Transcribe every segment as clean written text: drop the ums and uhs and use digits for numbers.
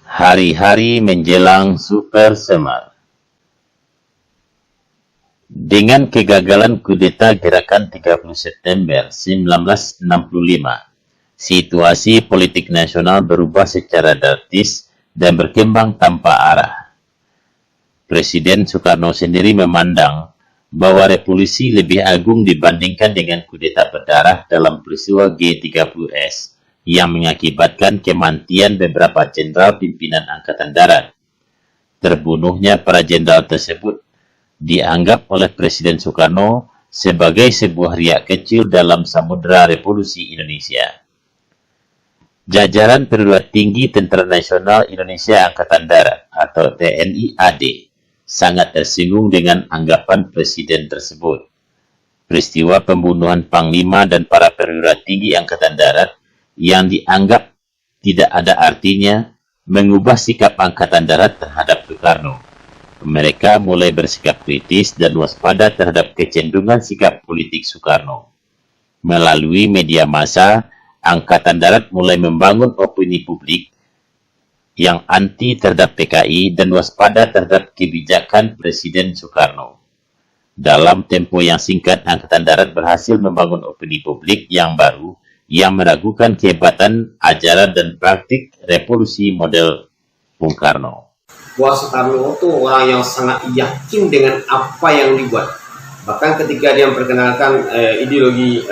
Hari-hari menjelang Super Semar. Dengan kegagalan kudeta Gerakan 30 September 1965, situasi politik nasional berubah secara drastis dan berkembang tanpa arah. Presiden Soekarno sendiri memandang bahwa revolusi lebih agung dibandingkan dengan kudeta berdarah dalam peristiwa G30S yang mengakibatkan kematian beberapa jenderal pimpinan Angkatan Darat. Terbunuhnya para jenderal tersebut dianggap oleh Presiden Soekarno sebagai sebuah riak kecil dalam samudera revolusi Indonesia. Jajaran perwira tinggi Tentara Nasional Indonesia Angkatan Darat atau TNI AD sangat tersinggung dengan anggapan Presiden tersebut. Peristiwa pembunuhan Panglima dan para perwira tinggi Angkatan Darat yang dianggap tidak ada artinya mengubah sikap Angkatan Darat terhadap Soekarno. Mereka mulai bersikap kritis dan waspada terhadap kecenderungan sikap politik Soekarno. Melalui media massa, Angkatan Darat mulai membangun opini publik yang anti terhadap PKI dan waspada terhadap kebijakan Presiden Soekarno. Dalam tempo yang singkat, Angkatan Darat berhasil membangun opini publik yang baru yang meragukan kehebatan ajaran dan praktik revolusi model Bung Karno. Bahwa Soekarno itu orang yang sangat yakin dengan apa yang dibuat. Bahkan ketika dia memperkenalkan ideologi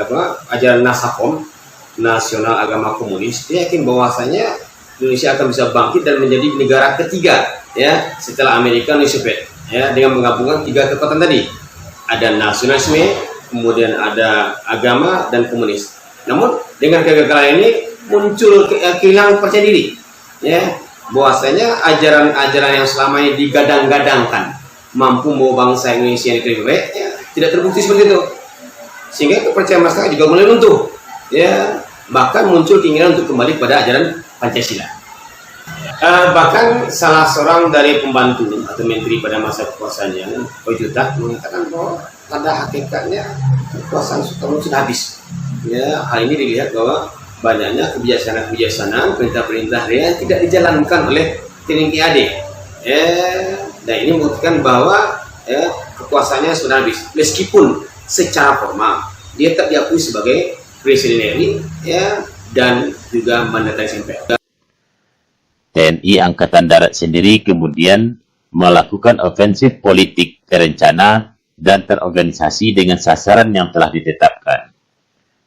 ajaran Nasakom, Nasional Agama Komunis, dia yakin bahwasanya Indonesia akan bisa bangkit dan menjadi negara ketiga ya setelah Amerika dan Soviet ya, dengan menggabungkan tiga kekuatan tadi. Ada nasionalisme, kemudian ada agama dan komunis. Namun dengan kegagalan ini muncul kehilangan percaya diri ya, bahwasanya ajaran-ajaran yang selama ini digadang-gadangkan mampu membawa bangsa Indonesia yang lebih baik ya, tidak terbukti seperti itu, sehingga kepercayaan masyarakat juga mulai runtuh ya, bahkan muncul keinginan untuk kembali pada ajaran Pancasila. Bahkan salah seorang dari pembantu atau menteri pada masa kekuasaannya, Ojutak, mengatakan bahwa pada hakikatnya kekuasaan Soekarno sudah habis. Ya, hal ini dilihat bahwa banyaknya kebijaksanaan perintah-perintah yang tidak dijalankan oleh TNI AD. Dan ini membuktikan bahwa kekuasaannya sudah habis. Meskipun secara formal dia tak diakui sebagai presiden RI ya, dan juga mandataris MPR. TNI Angkatan Darat sendiri kemudian melakukan ofensif politik terencana dan terorganisasi dengan sasaran yang telah ditetapkan.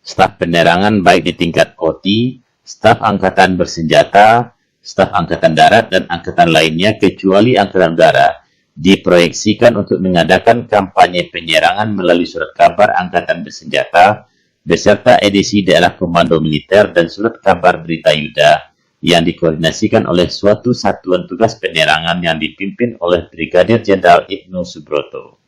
Staf penerangan baik di tingkat OT, staf angkatan bersenjata, staf angkatan darat, dan angkatan lainnya kecuali angkatan udara diproyeksikan untuk mengadakan kampanye penyerangan melalui surat kabar angkatan bersenjata beserta edisi daerah komando militer dan surat kabar berita Yuda yang dikoordinasikan oleh suatu satuan tugas penerangan yang dipimpin oleh Brigadir Jenderal Ibnu Subroto.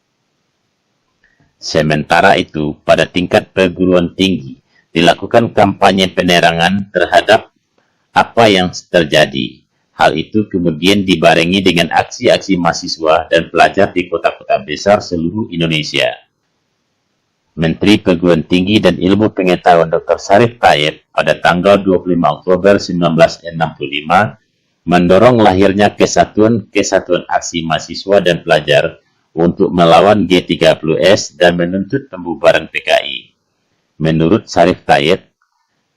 Sementara itu, pada tingkat perguruan tinggi, dilakukan kampanye penerangan terhadap apa yang terjadi. Hal itu kemudian dibarengi dengan aksi-aksi mahasiswa dan pelajar di kota-kota besar seluruh Indonesia. Menteri Perguruan Tinggi dan Ilmu Pengetahuan Dr. Sarif Tayeb pada tanggal 25 Oktober 1965 mendorong lahirnya kesatuan aksi mahasiswa dan pelajar untuk melawan G30S dan menuntut pembubaran PKI. Menurut Sarif Tayeb,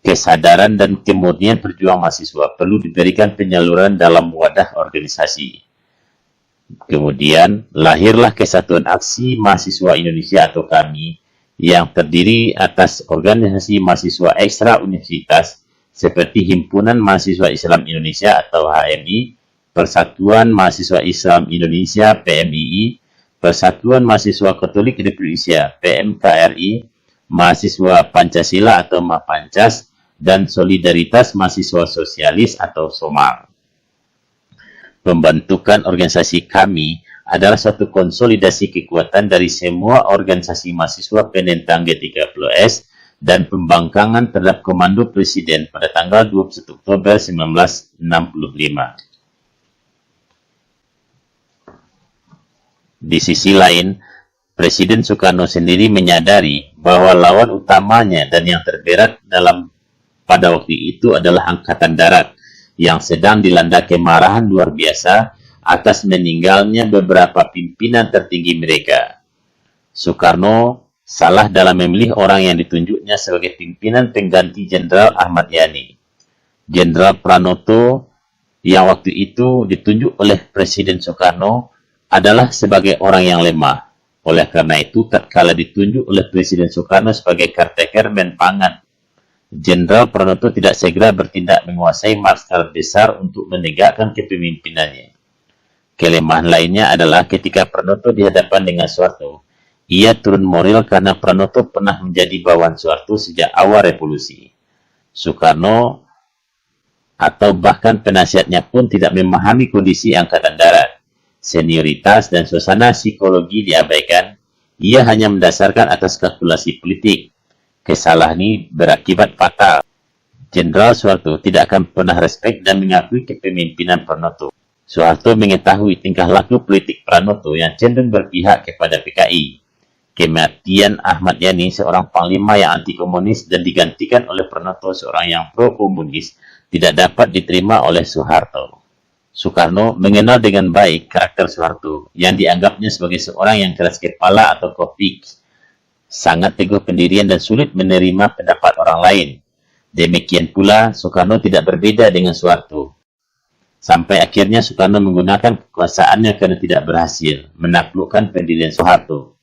kesadaran dan kemurnian perjuangan mahasiswa perlu diberikan penyaluran dalam wadah organisasi. Kemudian, lahirlah Kesatuan Aksi Mahasiswa Indonesia atau KAMI yang terdiri atas organisasi mahasiswa ekstra universitas seperti Himpunan Mahasiswa Islam Indonesia atau HMI, Persatuan Mahasiswa Islam Indonesia PMII, Persatuan Mahasiswa Katolik Republik Indonesia PMKRI, Mahasiswa Pancasila atau Mapancas, dan Solidaritas Mahasiswa Sosialis atau SOMAR. Pembentukan organisasi KAMI adalah satu konsolidasi kekuatan dari semua organisasi mahasiswa penentang G30S dan pembangkangan terhadap Komando Presiden pada tanggal 21 Oktober 1965. Di sisi lain, Presiden Soekarno sendiri menyadari bahwa lawan utamanya dan yang terberat pada waktu itu adalah Angkatan Darat yang sedang dilanda kemarahan luar biasa atas meninggalnya beberapa pimpinan tertinggi mereka. Soekarno salah dalam memilih orang yang ditunjuknya sebagai pimpinan pengganti Jenderal Ahmad Yani. Jenderal Pranoto yang waktu itu ditunjuk oleh Presiden Soekarno adalah sebagai orang yang lemah. Oleh karena itu, tatkala ditunjuk oleh Presiden Soekarno sebagai caretaker Menpangan, Jenderal Pranoto tidak segera bertindak menguasai marskal besar untuk menegakkan kepemimpinannya. Kelemahan lainnya adalah ketika Pranoto dihadapan dengan Soeharto, ia turun moral karena Pranoto pernah menjadi bawahan Soeharto sejak awal revolusi. Soekarno atau bahkan penasihatnya pun tidak memahami kondisi Angkatan Darat. Senioritas dan suasana psikologi diabaikan, ia hanya mendasarkan atas kalkulasi politik. Kesalahan ini berakibat fatal. Jenderal Soeharto tidak akan pernah respek dan mengakui kepemimpinan Pranoto. Soeharto mengetahui tingkah laku politik Pranoto yang cenderung berpihak kepada PKI. Kematian Ahmad Yani, seorang panglima yang anti-komunis dan digantikan oleh Pranoto, seorang yang pro-komunis, tidak dapat diterima oleh Soeharto. Soekarno mengenal dengan baik karakter Soeharto yang dianggapnya sebagai seorang yang keras kepala atau kopik, sangat teguh pendirian dan sulit menerima pendapat orang lain. Demikian pula Soekarno tidak berbeda dengan Soeharto. Sampai akhirnya Soekarno menggunakan kekuasaannya karena tidak berhasil menaklukkan pendirian Soeharto.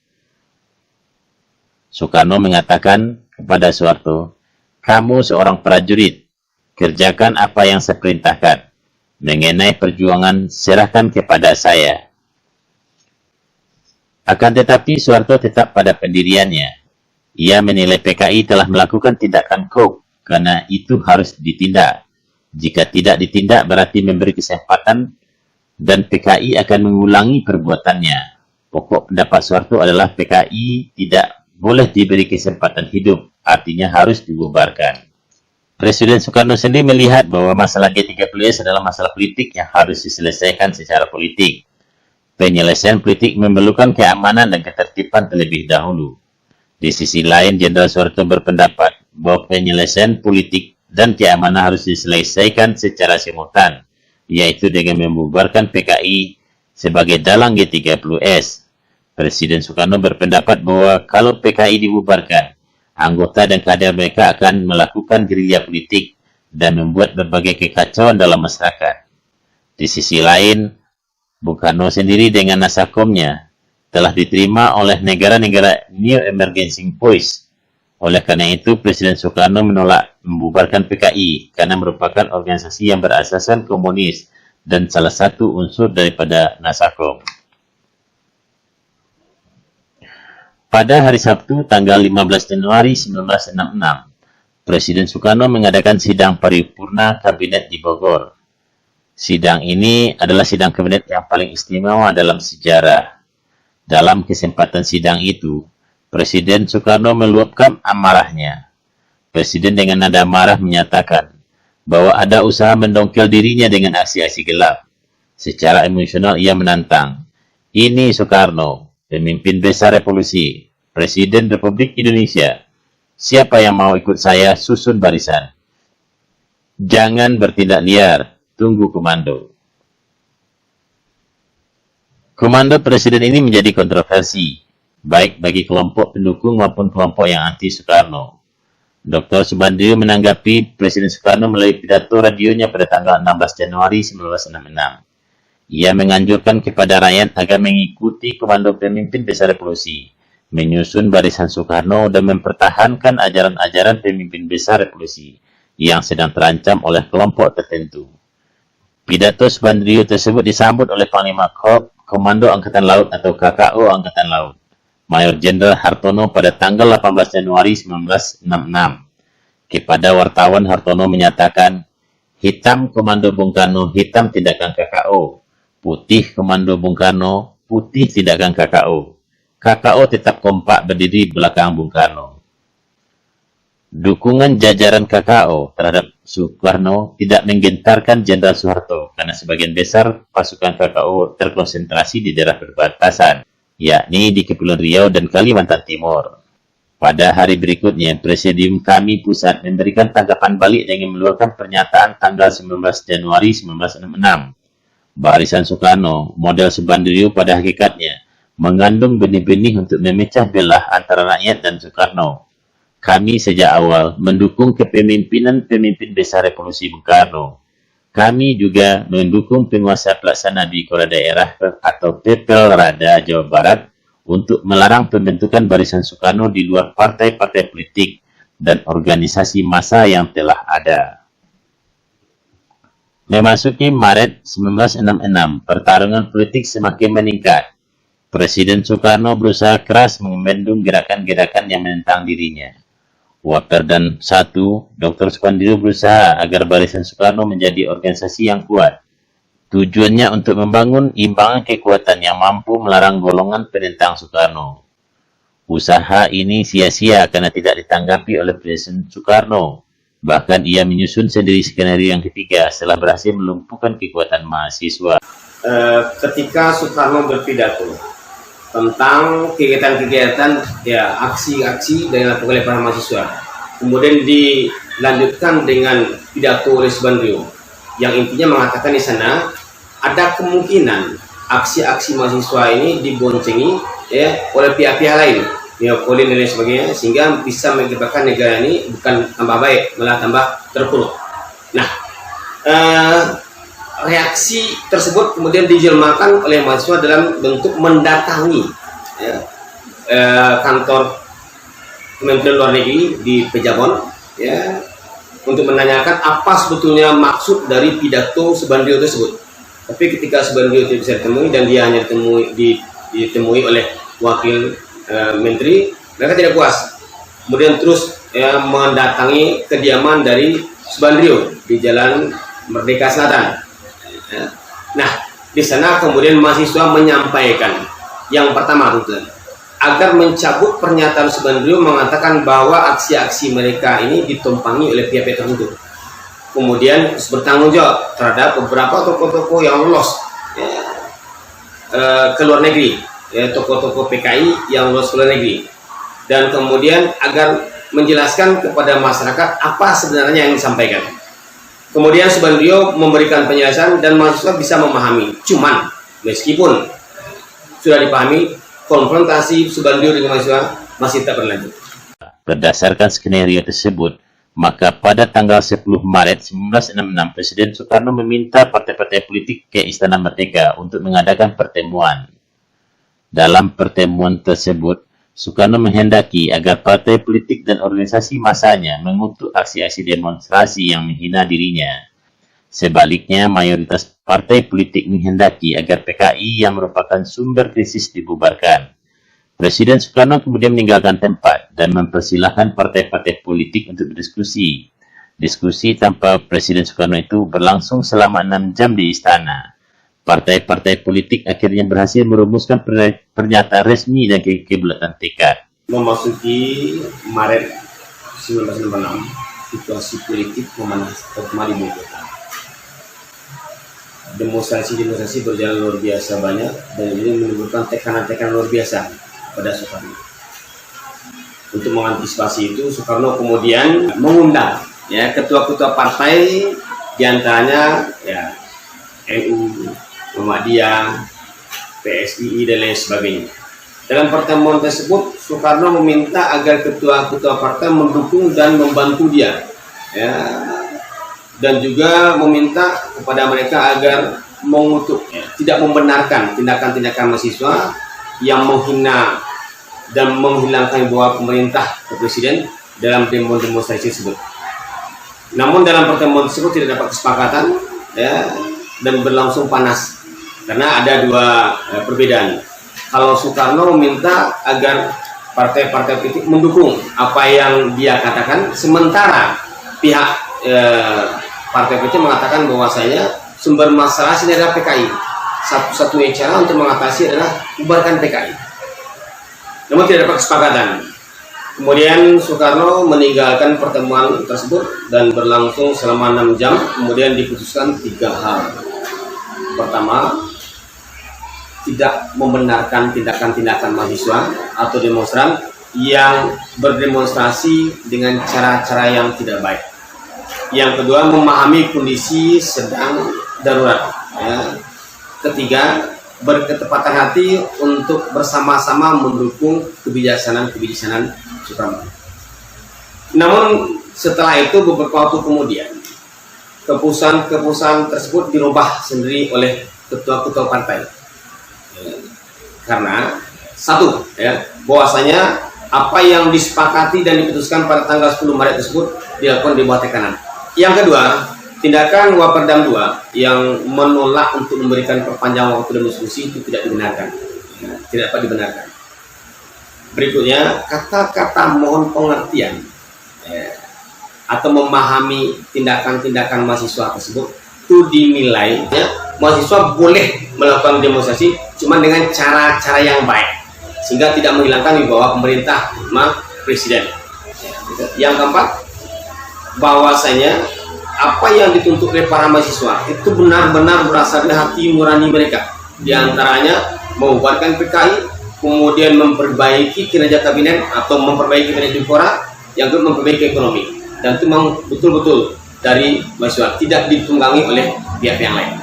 Soekarno mengatakan kepada Soeharto, "Kamu seorang prajurit, kerjakan apa yang saya perintahkan. Mengenai perjuangan, serahkan kepada saya." Akan tetapi Soeharto tetap pada pendiriannya. Ia menilai PKI telah melakukan tindakan kok, karena itu harus ditindak. Jika tidak ditindak berarti memberi kesempatan dan PKI akan mengulangi perbuatannya. Pokok pendapat Soeharto adalah PKI tidak boleh diberi kesempatan hidup, artinya harus dibubarkan. Presiden Soekarno sendiri melihat bahwa masalah G30S adalah masalah politik yang harus diselesaikan secara politik. Penyelesaian politik memerlukan keamanan dan ketertiban terlebih dahulu. Di sisi lain, Jenderal Soeharto berpendapat bahwa penyelesaian politik dan keamanan harus diselesaikan secara simultan, yaitu dengan membubarkan PKI sebagai dalang G30S. Presiden Soekarno berpendapat bahwa kalau PKI dibubarkan, anggota dan kader mereka akan melakukan gerilya politik dan membuat berbagai kekacauan dalam masyarakat. Di sisi lain, Bung Karno sendiri dengan nasakomnya telah diterima oleh negara-negara New Emerging Powers. Oleh karena itu, Presiden Soekarno menolak membubarkan PKI karena merupakan organisasi yang berasaskan komunis dan salah satu unsur daripada Nasakom. Pada hari Sabtu, tanggal 15 Januari 1966, Presiden Soekarno mengadakan sidang paripurna kabinet di Bogor. Sidang ini adalah sidang kabinet yang paling istimewa dalam sejarah. Dalam kesempatan sidang itu, Presiden Soekarno meluapkan amarahnya. Presiden dengan nada marah menyatakan bahwa ada usaha mendongkel dirinya dengan aksi-aksi gelap. Secara emosional ia menantang, "Ini Soekarno, pemimpin besar revolusi, Presiden Republik Indonesia. Siapa yang mau ikut saya susun barisan. Jangan bertindak liar, tunggu komando." Komando Presiden ini menjadi kontroversi, baik bagi kelompok pendukung maupun kelompok yang anti Soekarno. Dr. Subandrio menanggapi Presiden Soekarno melalui pidato radionya pada tanggal 16 Januari 1966. Ia menganjurkan kepada rakyat agar mengikuti komando pemimpin besar revolusi, menyusun barisan Soekarno dan mempertahankan ajaran-ajaran pemimpin besar revolusi yang sedang terancam oleh kelompok tertentu. Pidato Subandrio tersebut disambut oleh Panglima Komando Angkatan Laut atau KKO Angkatan Laut, Mayor Jenderal Hartono pada tanggal 18 Januari 1966. Kepada wartawan, Hartono menyatakan, "Hitam Komando Bung Karno, hitam tindakan KKO. Putih Komando Bung Karno, putih tindakan KKO. KKO tetap kompak berdiri belakang Bung Karno." Dukungan jajaran KKO terhadap Soekarno tidak menggentarkan Jenderal Soeharto karena sebagian besar pasukan KKO terkonsentrasi di daerah perbatasan, yakni di Kepulauan Riau dan Kalimantan Timur. Pada hari berikutnya, Presidium kami pusat memberikan tanggapan balik dengan mengeluarkan pernyataan tanggal 19 Januari 1966. Barisan Soekarno, model Subandrio pada hakikatnya, mengandung benih-benih untuk memecah belah antara rakyat dan Soekarno. Kami sejak awal mendukung kepemimpinan pemimpin besar Revolusi Bung Karno. Kami juga mendukung penguasa pelaksana di Kepala Daerah atau Pepelrada Jawa Barat untuk melarang pembentukan Barisan Soekarno di luar partai-partai politik dan organisasi massa yang telah ada. Memasuki Maret 1966, pertarungan politik semakin meningkat. Presiden Soekarno berusaha keras membendung gerakan-gerakan yang menentang dirinya. Waper dan Dr. Subandrio berusaha agar Barisan Soekarno menjadi organisasi yang kuat. Tujuannya untuk membangun imbangan kekuatan yang mampu melarang golongan penentang Soekarno. Usaha ini sia-sia karena tidak ditanggapi oleh Presiden Soekarno. Bahkan ia menyusun sendiri skenario yang ketiga setelah berhasil melumpuhkan kekuatan mahasiswa. Ketika Soekarno berpidato tentang kegiatan-kegiatan, ya, aksi-aksi yang dilakukan oleh para mahasiswa, kemudian dilanjutkan dengan pidato oleh Subandrio yang intinya mengatakan di sana ada kemungkinan aksi-aksi mahasiswa ini diboncengi, ya, oleh pihak-pihak lain, Neokolin dan lain sebagainya, sehingga bisa menyebabkan negara ini bukan tambah baik, malah tambah terpuruk. Nah, reaksi tersebut kemudian dijelmakan oleh mahasiswa dalam bentuk mendatangi, ya, kantor Kementerian Luar Negeri di Pejabon, ya, untuk menanyakan apa sebetulnya maksud dari pidato Subandrio tersebut. Tapi ketika Subandrio tidak bisa ditemui dan dia hanya ditemui oleh wakil menteri, mereka tidak puas. Kemudian terus, ya, mendatangi kediaman dari Subandrio di Jalan Merdeka Selatan. Nah, di sana kemudian mahasiswa menyampaikan yang pertama, agar mencabut pernyataan Subandrio mengatakan bahwa aksi-aksi mereka ini ditumpangi oleh pihak-pihak tertentu. Kemudian bertanggung jawab terhadap beberapa tokoh-tokoh yang lolos, ya, ke luar negeri, ya, tokoh-tokoh PKI yang lolos ke luar negeri, dan kemudian agar menjelaskan kepada masyarakat apa sebenarnya yang disampaikan. Kemudian Subandrio memberikan penjelasan dan mahasiswa bisa memahami. Cuman meskipun sudah dipahami, konfrontasi Subandrio dengan mahasiswa masih tak berlanjut. Berdasarkan skenario tersebut, maka pada tanggal 10 Maret 1966, Presiden Soekarno meminta partai-partai politik ke Istana Merdeka untuk mengadakan pertemuan. Dalam pertemuan tersebut, Soekarno menghendaki agar partai politik dan organisasi masanya mengutuk aksi-aksi demonstrasi yang menghina dirinya. Sebaliknya, mayoritas partai politik menghendaki agar PKI yang merupakan sumber krisis dibubarkan. Presiden Soekarno kemudian meninggalkan tempat dan mempersilahkan partai-partai politik untuk berdiskusi. Diskusi tanpa Presiden Soekarno itu berlangsung selama 6 jam di istana. Partai-partai politik akhirnya berhasil merumuskan pernyataan resmi dan kebulatan tekad. Memasuki Maret 1966, situasi politik memanas kembali di ibu kota. Demonstrasi berjalan luar biasa banyak dan ini menimbulkan tekanan-tekanan luar biasa pada Soekarno. Untuk mengantisipasi itu, Soekarno kemudian mengundang, ya, ketua-ketua partai, diantaranya, ya, NU, Muhammadiyah, PSII dan lain sebagainya. Dalam pertemuan tersebut, Soekarno meminta agar ketua-ketua partai mendukung dan membantu dia, ya, dan juga meminta kepada mereka agar mengutuk, ya, tidak membenarkan tindakan-tindakan mahasiswa yang menghina dan menghilangkan bahwa pemerintah ke presiden dalam demonstrasi tersebut. Namun dalam pertemuan tersebut tidak dapat kesepakatan, ya, dan berlangsung panas karena ada dua perbedaan. Kalau Soekarno meminta agar partai-partai politik mendukung apa yang dia katakan, sementara pihak partai politik mengatakan bahwasanya sumber masalah ini adalah PKI. Satu-satunya cara untuk mengatasi adalah bubarkan PKI. Namun tidak dapat kesepakatan. Kemudian Soekarno meninggalkan pertemuan tersebut dan berlangsung selama 6 jam. Kemudian diputuskan 3 hal. Pertama, tidak membenarkan tindakan-tindakan mahasiswa atau demonstran yang berdemonstrasi dengan cara-cara yang tidak baik. Yang kedua, memahami kondisi sedang darurat. Ya. Ketiga, berketepatan hati untuk bersama-sama mendukung kebijaksanaan Soekarno. Namun setelah itu beberapa waktu kemudian, keputusan tersebut dirubah sendiri oleh ketua-ketua partai. Karena satu, ya, bahwasanya apa yang disepakati dan diputuskan pada tanggal 10 Maret tersebut dilakukan di bawah tekanan. Yang kedua, tindakan Waperdam 2 yang menolak untuk memberikan perpanjangan waktu dan diskusi itu tidak dibenarkan. Ya, tidak dapat dibenarkan. Berikutnya, kata-kata mohon pengertian atau memahami tindakan-tindakan mahasiswa tersebut itu dinilai, ya, mahasiswa boleh melakukan demonstrasi cuma dengan cara-cara yang baik sehingga tidak menghilangkan wibawa pemerintah presiden. Yang keempat, bahwasanya apa yang dituntut oleh para mahasiswa itu benar-benar berasal dari hati nurani mereka, di antaranya membubarkan PKI, kemudian memperbaiki kinerja kabinet atau memperbaiki Menpora, yang kedua memperbaiki ekonomi, dan itu memang betul-betul dari mahasiswa, tidak ditunggangi oleh pihak yang lain.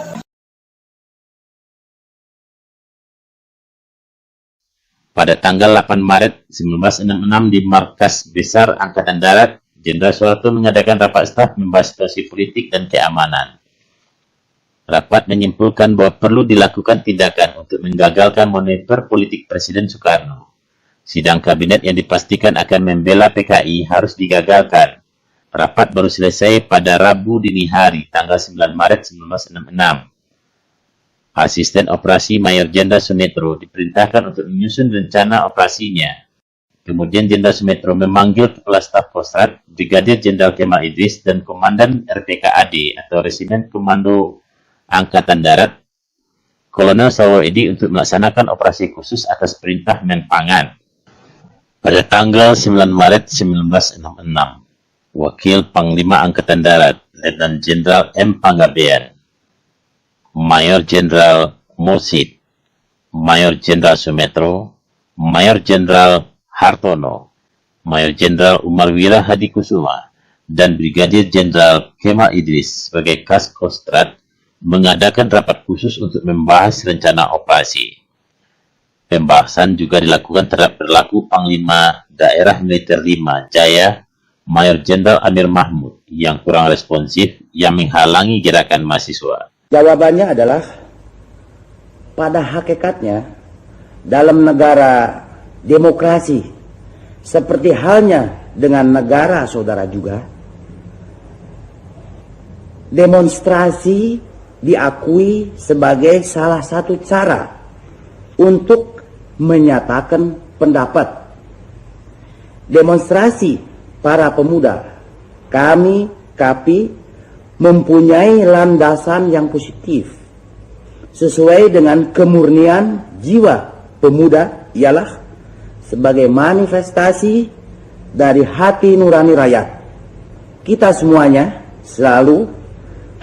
Pada tanggal 8 Maret 1966 di Markas Besar Angkatan Darat, Jenderal Soeharto mengadakan rapat staf membahas situasi politik dan keamanan. Rapat menyimpulkan bahwa perlu dilakukan tindakan untuk menggagalkan manuver politik Presiden Soekarno. Sidang kabinet yang dipastikan akan membela PKI harus digagalkan. Rapat baru selesai pada Rabu dini hari, tanggal 9 Maret 1966. Asisten Operasi Mayor Jenderal Sumetro diperintahkan untuk menyusun rencana operasinya. Kemudian Jenderal Sumetro memanggil Kepala Staf Kostrad, Brigadir Jenderal Kemal Idris, dan Komandan RPKAD atau Resimen Komando Angkatan Darat, Kolonel Sawo Edi untuk melaksanakan operasi khusus atas perintah Menpangan. Pada tanggal 9 Maret 1966, Wakil Panglima Angkatan Darat, Letnan Jenderal M. Panggabean, Mayor Jenderal Mursid, Mayor Jenderal Sumetro, Mayor Jenderal Hartono, Mayor Jenderal Umar Wira Hadi Kusuma, dan Brigadir Jenderal Kemal Idris sebagai Kas Kostrad mengadakan rapat khusus untuk membahas rencana operasi. Pembahasan juga dilakukan terhadap perilaku Panglima Daerah Militer 5 Jaya, Mayor Jenderal Amir Mahmud yang kurang responsif yang menghalangi gerakan mahasiswa. Jawabannya adalah, pada hakikatnya dalam negara demokrasi seperti halnya dengan negara saudara juga, demonstrasi diakui sebagai salah satu cara untuk menyatakan pendapat. Demonstrasi para pemuda kami KAPI mempunyai landasan yang positif sesuai dengan kemurnian jiwa pemuda, ialah sebagai manifestasi dari hati nurani rakyat. Kita semuanya selalu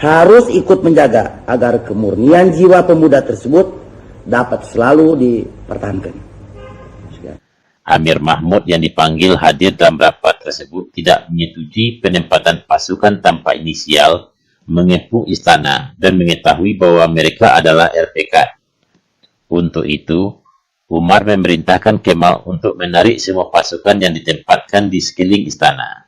harus ikut menjaga agar kemurnian jiwa pemuda tersebut dapat selalu dipertahankan. Amir Mahmud yang dipanggil hadir dalam rapat tersebut tidak menyetujui penempatan pasukan tanpa inisial mengepung istana dan mengetahui bahwa mereka adalah RPK. Untuk itu, Umar memerintahkan Kemal untuk menarik semua pasukan yang ditempatkan di sekeliling istana.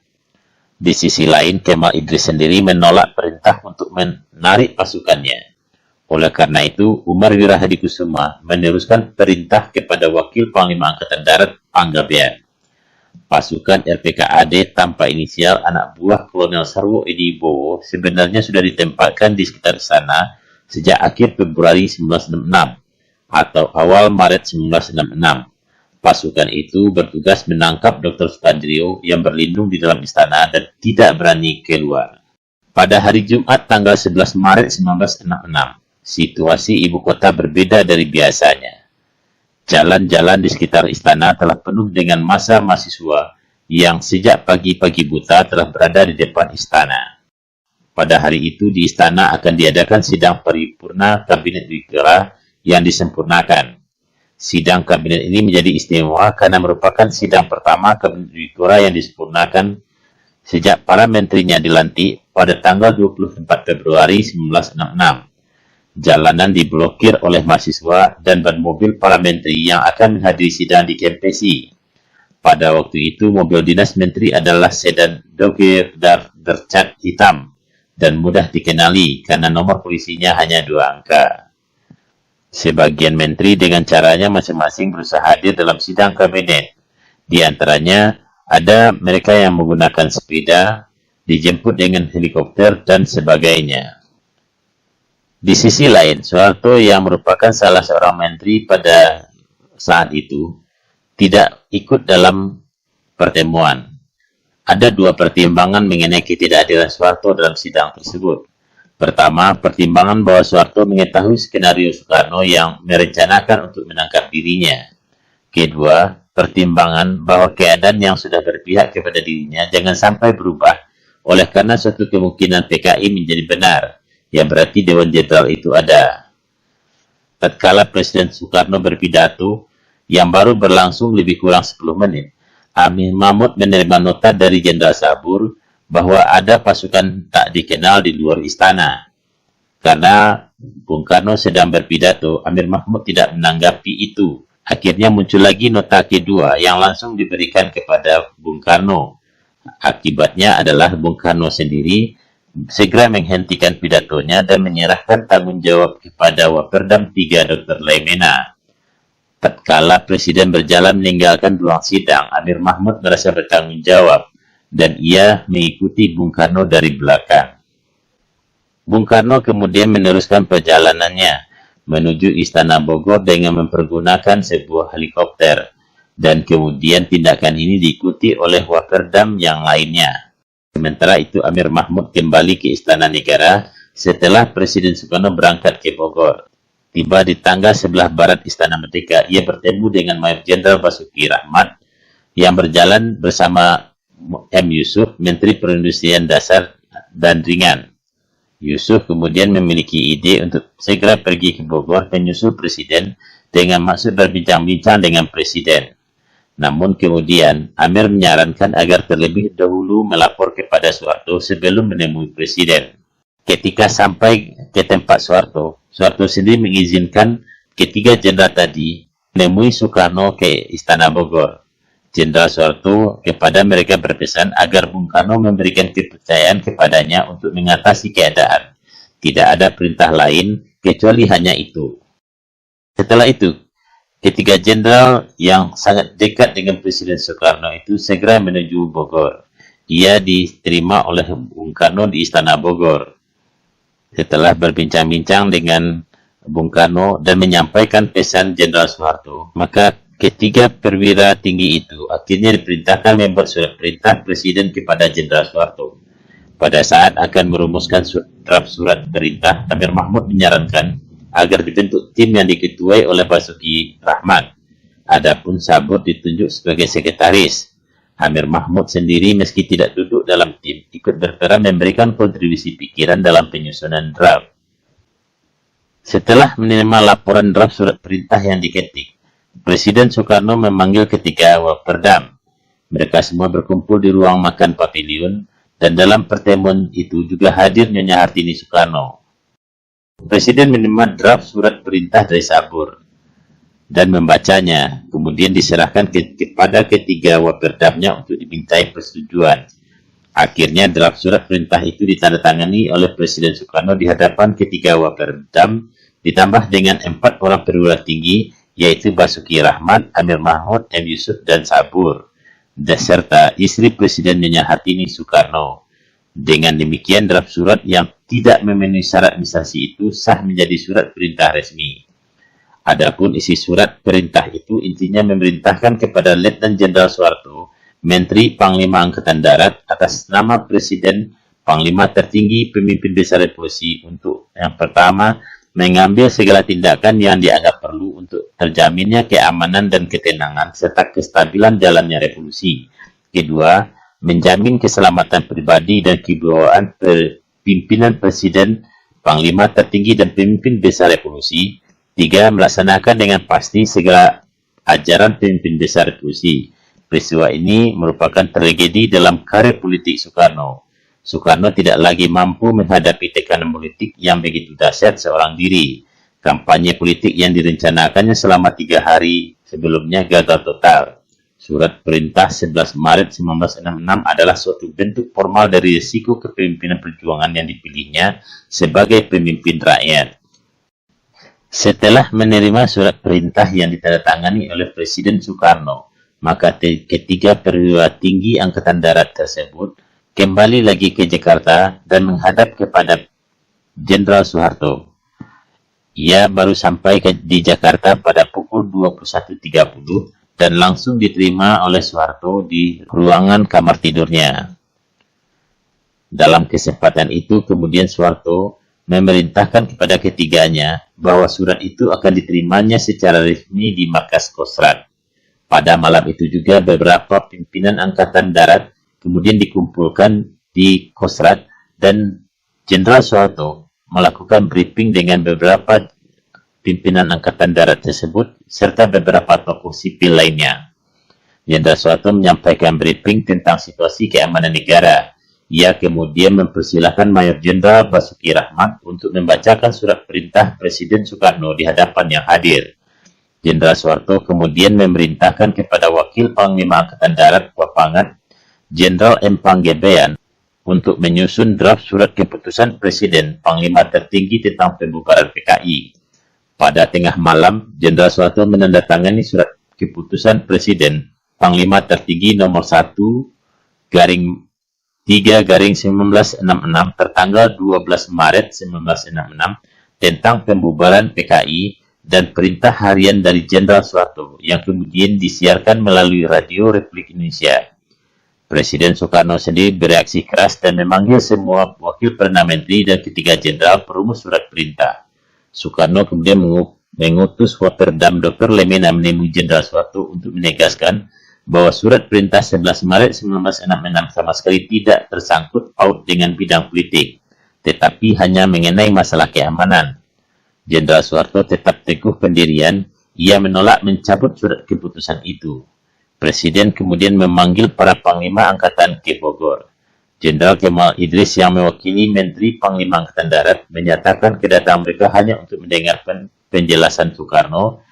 Di sisi lain, Kemal Idris sendiri menolak perintah untuk menarik pasukannya. Oleh karena itu, Umar Wira Hadi Kusuma meneruskan perintah kepada Wakil Panglima Angkatan Darat Panggabean. Pasukan RPKAD tanpa inisial anak buah Kolonel Sarwo Edi Bowo sebenarnya sudah ditempatkan di sekitar sana sejak akhir Februari 1966 atau awal Maret 1966. Pasukan itu bertugas menangkap Dr. Sukandrio yang berlindung di dalam istana dan tidak berani keluar. Pada hari Jumat tanggal 11 Maret 1966, situasi ibu kota berbeda dari biasanya. Jalan-jalan di sekitar istana telah penuh dengan massa mahasiswa yang sejak pagi-pagi buta telah berada di depan istana. Pada hari itu di istana akan diadakan sidang paripurna Kabinet Wikira yang disempurnakan. Sidang kabinet ini menjadi istimewa karena merupakan sidang pertama kabinet Wikura yang disempurnakan sejak para menterinya dilantik pada tanggal 24 Februari 1966. Jalanan diblokir oleh mahasiswa dan ban mobil para menteri yang akan menghadiri sidang di Kempesi. Pada waktu itu, mobil dinas menteri adalah sedan Dodge bercat hitam dan mudah dikenali karena nomor polisinya hanya 2 angka. Sebagian menteri dengan caranya masing-masing berusaha hadir dalam sidang kabinet. Di antaranya, ada mereka yang menggunakan sepeda, dijemput dengan helikopter, dan sebagainya. Di sisi lain, Soeharto yang merupakan salah seorang menteri pada saat itu tidak ikut dalam pertemuan. Ada 2 pertimbangan mengenai ketidakhadiran Soeharto dalam sidang tersebut. Pertama, pertimbangan bahwa Soeharto mengetahui skenario Soekarno yang merencanakan untuk menangkap dirinya. Kedua, pertimbangan bahwa keadaan yang sudah berpihak kepada dirinya jangan sampai berubah oleh karena suatu kemungkinan PKI menjadi benar, yang berarti Dewan Jenderal itu ada. Tatkala Presiden Soekarno berpidato yang baru berlangsung lebih kurang 10 menit, Amir Mahmud menerima nota dari Jenderal Sabur bahwa ada pasukan tak dikenal di luar istana. Karena Bung Karno sedang berpidato, Amir Mahmud tidak menanggapi itu. Akhirnya muncul lagi nota kedua yang langsung diberikan kepada Bung Karno. Akibatnya adalah Bung Karno sendiri segera menghentikan pidatonya dan menyerahkan tanggung jawab kepada Waperdam 3 Dr. Laimena. Tatkala Presiden berjalan meninggalkan ruang sidang, Amir Mahmud merasa bertanggung jawab dan ia mengikuti Bung Karno dari belakang. Bung Karno kemudian meneruskan perjalanannya menuju Istana Bogor dengan mempergunakan sebuah helikopter, dan kemudian tindakan ini diikuti oleh Waperdam yang lainnya. Sementara itu Amir Mahmud kembali ke Istana Negara setelah Presiden Soekarno berangkat ke Bogor. Tiba di tangga sebelah barat Istana Merdeka, ia bertemu dengan Mayor Jenderal Basuki Rahmat yang berjalan bersama M. Yusuf, Menteri Perindustrian Dasar dan Ringan. Yusuf kemudian memiliki ide untuk segera pergi ke Bogor menyusul Presiden dengan maksud berbincang-bincang dengan Presiden. Namun kemudian Amir menyarankan agar terlebih dahulu melapor kepada Soeharto sebelum menemui Presiden. Ketika sampai ke tempat Soeharto, Soeharto sendiri mengizinkan ketiga jenderal tadi menemui Soekarno ke Istana Bogor. Jenderal Soeharto kepada mereka berpesan agar Bung Karno memberikan kepercayaan kepadanya untuk mengatasi keadaan. Tidak ada perintah lain kecuali hanya itu. Setelah itu, ketiga jenderal yang sangat dekat dengan Presiden Soekarno itu segera menuju Bogor. Ia diterima oleh Bung Karno di Istana Bogor. Setelah berbincang-bincang dengan Bung Karno dan menyampaikan pesan Jenderal Soeharto, maka ketiga perwira tinggi itu akhirnya diperintahkan membuat surat perintah Presiden kepada Jenderal Soeharto. Pada saat akan merumuskan draft surat perintah, Amir Mahmud menyarankan agar dibentuk tim yang diketuai oleh Basuki Rahmat. Adapun Sabur ditunjuk sebagai sekretaris. Amir Mahmud sendiri meski tidak duduk dalam tim, ikut berperan memberikan kontribusi pikiran dalam penyusunan draft. Setelah menerima laporan draft surat perintah yang diketik, Presiden Soekarno memanggil ketiga Waperdam. Mereka semua berkumpul di ruang makan pavilion, dan dalam pertemuan itu juga hadir Nyonya Hartini Soekarno. Presiden menerima draft surat perintah dari Sabur dan membacanya, kemudian diserahkan kepada ketiga Waperdamnya untuk dimintai persetujuan. Akhirnya draft surat perintah itu ditandatangani oleh Presiden Soekarno di hadapan ketiga Waperdam, ditambah dengan 4 orang perwira tinggi, yaitu Basuki Rahmat, Amir Mahmud, M. Yusuf, dan Sabur, serta istri Presiden Nyonya Hartini Soekarno. Dengan demikian, draft surat yang tidak memenuhi syarat administrasi itu sah menjadi surat perintah resmi. Adapun isi surat perintah itu intinya memerintahkan kepada Letnan Jenderal Soeharto, Menteri Panglima Angkatan Darat, atas nama Presiden, Panglima tertinggi, Pemimpin Besar Revolusi, untuk yang pertama, mengambil segala tindakan yang dianggap perlu untuk terjaminnya keamanan dan ketenangan serta kestabilan jalannya revolusi. Kedua, menjamin keselamatan pribadi dan kewibawaan pimpinan Presiden, Panglima tertinggi dan Pemimpin Besar Revolusi. Tiga, melaksanakan dengan pasti segala ajaran pemimpin besar revolusi. Peristiwa ini merupakan tragedi dalam karir politik Soekarno. Soekarno tidak lagi mampu menghadapi tekanan politik yang begitu dahsyat seorang diri. Kampanye politik yang direncanakannya selama 3 hari sebelumnya gagal total. Surat perintah 11 Maret 1966 adalah suatu bentuk formal dari risiko kepemimpinan perjuangan yang dipilihnya sebagai pemimpin rakyat. Setelah menerima surat perintah yang ditandatangani oleh Presiden Soekarno, maka ketiga perwira tinggi Angkatan Darat tersebut kembali lagi ke Jakarta dan menghadap kepada Jenderal Soeharto. Ia baru sampai di Jakarta pada pukul 21.30 dan langsung diterima oleh Soeharto di ruangan kamar tidurnya. Dalam kesempatan itu kemudian Soeharto memerintahkan kepada ketiganya bahwa surat itu akan diterimanya secara resmi di markas Kostrad. Pada malam itu juga beberapa pimpinan Angkatan Darat kemudian dikumpulkan di Kostrad dan Jenderal Soeharto melakukan briefing dengan beberapa pimpinan Angkatan Darat tersebut serta beberapa tokoh sipil lainnya. Jenderal Soeharto menyampaikan briefing tentang situasi keamanan negara. Ia kemudian mempersilahkan Mayor Jenderal Basuki Rahmat untuk membacakan surat perintah Presiden Soekarno di hadapan yang hadir. Jenderal Soeharto kemudian memerintahkan kepada Wakil Panglima Angkatan Darat Wapangat, Jenderal M. Panggebean, untuk menyusun draft surat keputusan Presiden Panglima tertinggi tentang pembubaran PKI. Pada tengah malam, Jenderal Soeharto menandatangani surat keputusan Presiden Panglima tertinggi nomor 1/3/1966 tertanggal 12 Maret 1966 tentang pembubaran PKI dan perintah harian dari Jenderal Soeharto yang kemudian disiarkan melalui Radio Republik Indonesia. Presiden Soekarno sendiri bereaksi keras dan memanggil semua wakil Perdana Menteri dan ketiga jenderal perumus surat perintah. Soekarno kemudian mengutus Waperdam Dr. Lemena menemui Jenderal Soeharto untuk menegaskan bahwa surat perintah 11 Maret 1966 sama sekali tidak tersangkut paut dengan bidang politik, tetapi hanya mengenai masalah keamanan. Jenderal Soeharto tetap teguh pendirian, ia menolak mencabut surat keputusan itu. Presiden kemudian memanggil para Panglima Angkatan ke Bogor. Jenderal Kemal Idris yang mewakili Menteri Panglima Angkatan Darat menyatakan kedatangan mereka hanya untuk mendengarkan penjelasan Soekarno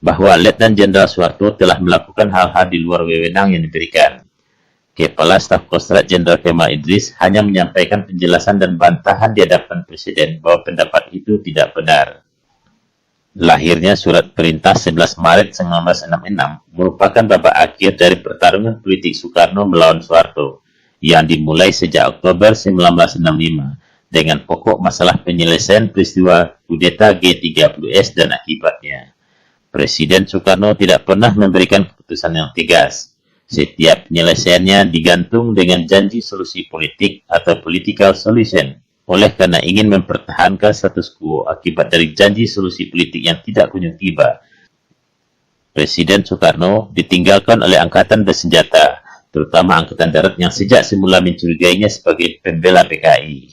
bahwa Letnan Jenderal Soeharto telah melakukan hal-hal di luar wewenang yang diberikan. Kepala Staf Kostrad Jenderal Kemal Idris hanya menyampaikan penjelasan dan bantahan di hadapan Presiden bahwa pendapat itu tidak benar. Lahirnya surat perintah 11 Maret 1966 merupakan babak akhir dari pertarungan politik Soekarno melawan Soeharto yang dimulai sejak Oktober 1965 dengan pokok masalah penyelesaian peristiwa kudeta G30S dan akibatnya. Presiden Soekarno tidak pernah memberikan keputusan yang tegas. Setiap penyelesaiannya digantung dengan janji solusi politik atau political solution. Oleh karena ingin mempertahankan status quo akibat dari janji solusi politik yang tidak kunjung tiba, Presiden Soekarno ditinggalkan oleh Angkatan Bersenjata, terutama Angkatan Darat yang sejak semula mencurigainya sebagai pembela PKI.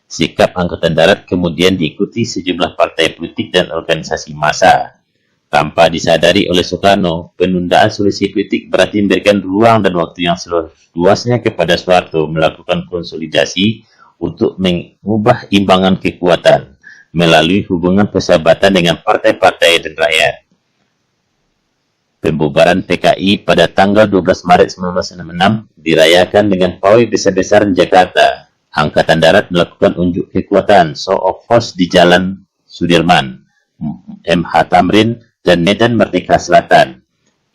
Sikap Angkatan Darat kemudian diikuti sejumlah partai politik dan organisasi massa. Tanpa disadari oleh Soekarno, penundaan solusi politik berarti memberikan ruang dan waktu yang seluas-luasnya kepada Soeharto melakukan konsolidasi untuk mengubah imbangan kekuatan melalui hubungan persahabatan dengan partai-partai dan rakyat. Pembubaran PKI pada tanggal 12 Maret 1966 dirayakan dengan pawai besar-besaran Jakarta. Angkatan Darat melakukan unjuk kekuatan show of force di Jalan Sudirman, MH Tamrin, dan Medan Merdeka Selatan.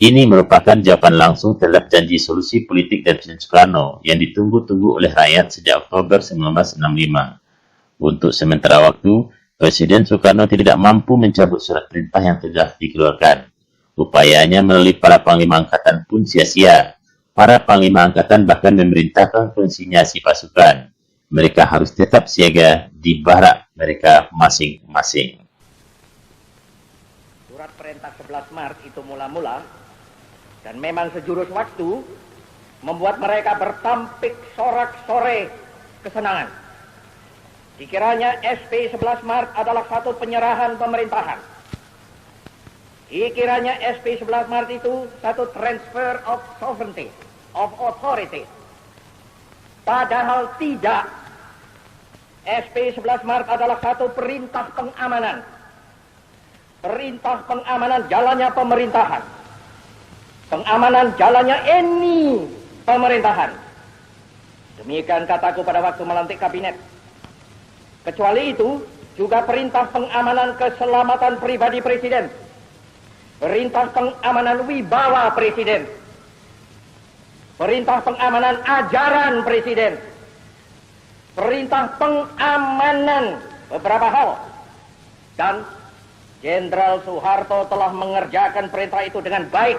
Ini merupakan jawaban langsung terhadap janji solusi politik dari Presiden Soekarno yang ditunggu-tunggu oleh rakyat sejak Oktober 1965. Untuk sementara waktu, Presiden Soekarno tidak mampu mencabut surat perintah yang telah dikeluarkan. Upayanya melalui para Panglima Angkatan pun sia-sia. Para Panglima Angkatan bahkan memerintahkan konsinyasi pasukan. Mereka harus tetap siaga di barak mereka masing-masing. Surat perintah 11 Maret itu mula-mula dan memang sejurus waktu membuat mereka bertampik sorak-sore kesenangan. Dikiranya SP 11 Maret adalah satu penyerahan pemerintahan Dikiranya SP 11 Maret itu satu transfer of sovereignty, of authority. Padahal tidak. SP 11 Maret adalah satu perintah pengamanan. Perintah pengamanan jalannya pemerintahan. Pengamanan jalannya any pemerintahan. Demikian kataku pada waktu melantik kabinet. Kecuali itu, juga perintah pengamanan keselamatan pribadi Presiden. Perintah pengamanan wibawa Presiden. Perintah pengamanan ajaran Presiden. Perintah pengamanan beberapa hal. Dan Jenderal Soeharto telah mengerjakan perintah itu dengan baik.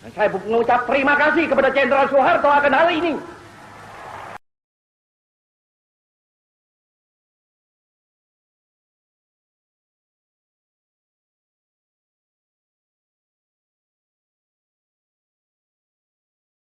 Dan saya mengucap terima kasih kepada Jenderal Soeharto akan hal ini.